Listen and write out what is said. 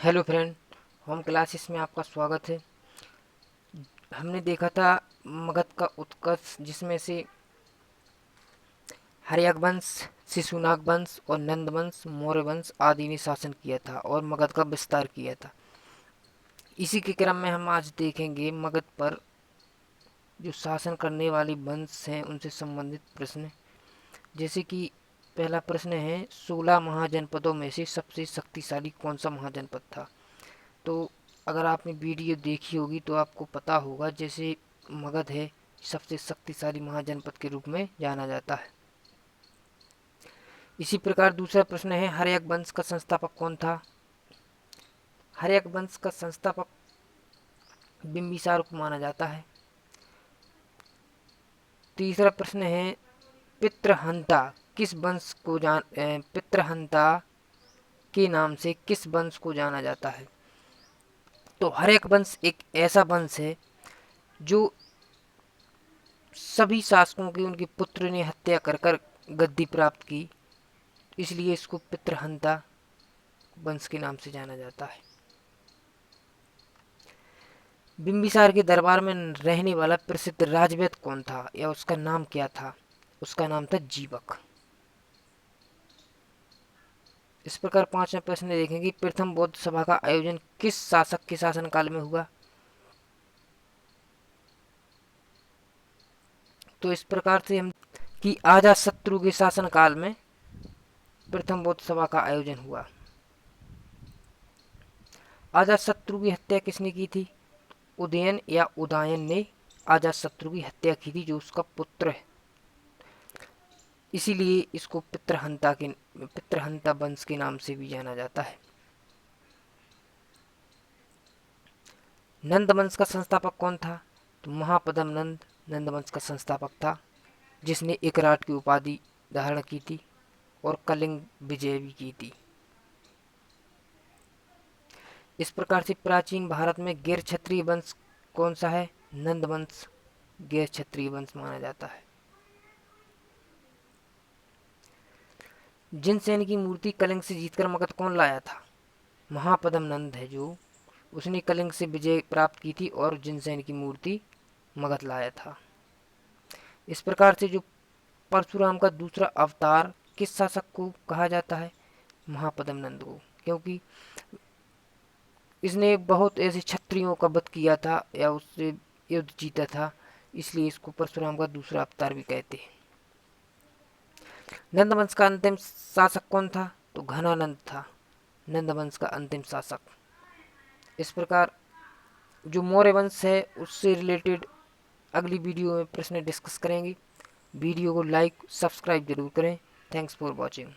Hello friend, home classes में आपका स्वागत है। हमने देखा था मगध का उत्कर्ष, जिसमें से हर्यक वंश, शिशुनाग वंश और नंद वंश, मौर्य वंश आदि ने शासन किया था और मगध का विस्तार किया था। इसी के क्रम में हम आज देखेंगे मगध पर जो शासन करने वाली वंश हैं उनसे संबंधित प्रश्न। जैसे कि पहला प्रश्न है, 16 महाजनपदों में से सबसे शक्तिशाली कौन सा महाजनपद था? तो अगर आपने वीडियो देखी होगी तो आपको पता होगा, जैसे मगध है सबसे शक्तिशाली महाजनपद के रूप में जाना जाता है। इसी प्रकार दूसरा प्रश्न है, हर्यक वंश का संस्थापक कौन था? हर्यक वंश का संस्थापक बिंबिसार को माना जाता है। तीसरा प्रश्न है, पितृहंता किस वंश को पितृहंता के नाम से किस वंश को जाना जाता है? तो हर्यक वंश एक ऐसा वंश है जो सभी शासकों की उनके पुत्र ने हत्या कर कर गद्दी प्राप्त की, इसलिए इसको पितृहंता वंश के नाम से जाना जाता है। बिंबिसार के दरबार में रहने वाला प्रसिद्ध राजवैद्य कौन था या उसका नाम क्या था? उसका नाम था जीवक। इस प्रकार पांचवा प्रश्न देखेंगे, प्रथम बौद्ध सभा का आयोजन किस शासक के शासनकाल में हुआ? तो इस प्रकार से हम कि अजातशत्रु के शासनकाल में प्रथम बौद्ध सभा का आयोजन हुआ। अजातशत्रु की हत्या किसने की थी? उदयन या उदयन ने अजातशत्रु की हत्या की थी, जो उसका पुत्र है। इसीलिए इसको पितृहंता वंश के नाम से भी जाना जाता है। नंद वंश का संस्थापक कौन था? तो महापद्म नंद वंश का संस्थापक था, जिसने एकराट की उपाधि धारण की थी और कलिंग विजय भी की थी। इस प्रकार से प्राचीन भारत में गैर क्षत्रिय वंश कौन सा है? नंद वंश गैर क्षत्रिय वंश माना जाता है। जिनसेन की मूर्ति कलिंग से जीतकर मगध कौन लाया था? महापद्म नंद है, जो उसने कलिंग से विजय प्राप्त की थी और जिनसेन की मूर्ति मगध लाया था। इस प्रकार से जो परशुराम का दूसरा अवतार किस शासक को कहा जाता है? महापद्म नंद को, क्योंकि इसने बहुत ऐसे क्षत्रियों का वध किया था या उससे युद्ध जीता था, इसलिए इसको परशुराम का दूसरा अवतार भी कहते हैं। नंद वंश का अंतिम शासक कौन था? तो घनानंद था, नंद वंश का अंतिम शासक। इस प्रकार जो मौर्य वंश है उससे रिलेटेड अगली वीडियो में प्रश्न डिस्कस करेंगे। वीडियो को लाइक सब्सक्राइब जरूर करें। Thanks for watching.